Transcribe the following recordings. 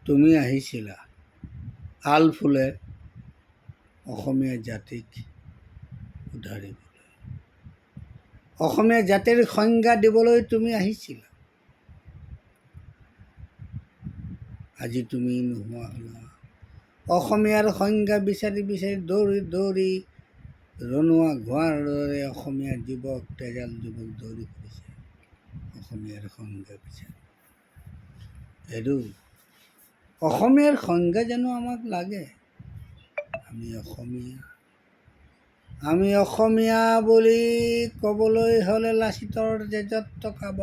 তুমি আহিছিলা আল ফুলে অসমীয়া জাতিক উদ্ধাৰিবলৈ, অসমীয়া জাতিৰ সংজ্ঞা দিবলৈ তুমি আহিছিলা। আজি তুমি নোহোৱা হ'লা। অসমীয়াৰ সংজ্ঞা বিচাৰি বিচাৰি দৌৰি দৌৰি ৰণুৱা ঘোঁৰাৰ দৰে অসমীয়া যুৱক, তেজাল যুৱক দৌৰি ফুৰিছে অসমীয়াৰ সংজ্ঞা বিচাৰি। এইটো অসমীয়াৰ সংজ্ঞা জানো আমাক লাগে? আমি অসমীয়া বুলি ক'বলৈ হ'লে লাচিতৰ জেজত টকাব,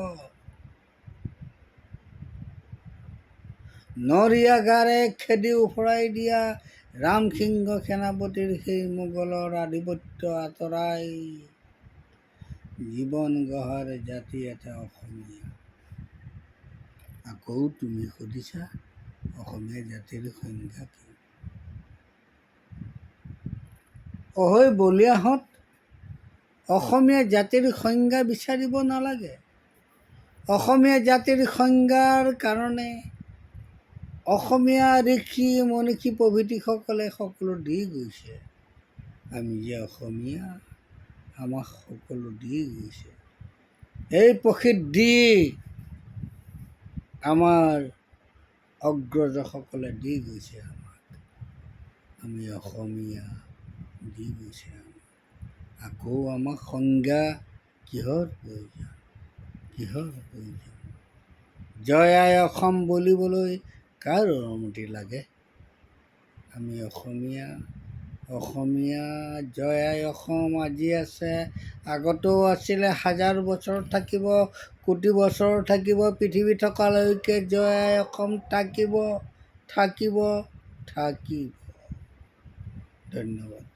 নৰিয়া গাৰে খেদি উফৰাই দিয়া ৰামসিংহ সেনাপতিৰ সেই মোগলৰ আধিপত্য আঁতৰাই জীৱন গঢ়াৰ জাতি এটা অসমীয়া। আকৌ তুমি সুধিছা অসমীয়া জাতিৰ সংজ্ঞা কি? অহৈ বলিয়াহঁত, অসমীয়া জাতিৰ সংজ্ঞা বিচাৰিব নালাগে। অসমীয়া জাতিৰ সংজ্ঞাৰ কাৰণে অসমীয়া ঋষি মনীষী প্ৰভৃতিসকলে সকলো দি গৈছে। আমি যে অসমীয়া, আমাক সকলো দি গৈছে। এই প্ৰসিদ্ধি আমাৰ অগ্ৰজসকলে দি গৈছে আমাক। আমি অসমীয়া দি গৈছে আমাক। আকৌ আমাক সংজ্ঞা কিহৰ প্ৰয়োজন? কিহৰ প্ৰয়োজন? জয় আই অসম বুলিবলৈ কাৰ অনুমতি লাগে? আমি অসমীয়া, অসমীয়া। জয় আই অসম আজি আছে, আগতেও আছিলে, হাজাৰ বছৰ থাকিব, কোটি বছৰ থাকিব, পৃথিৱী থকালৈকে জয় আই অসম থাকিব, থাকিব, থাকিব। ধন্যবাদ।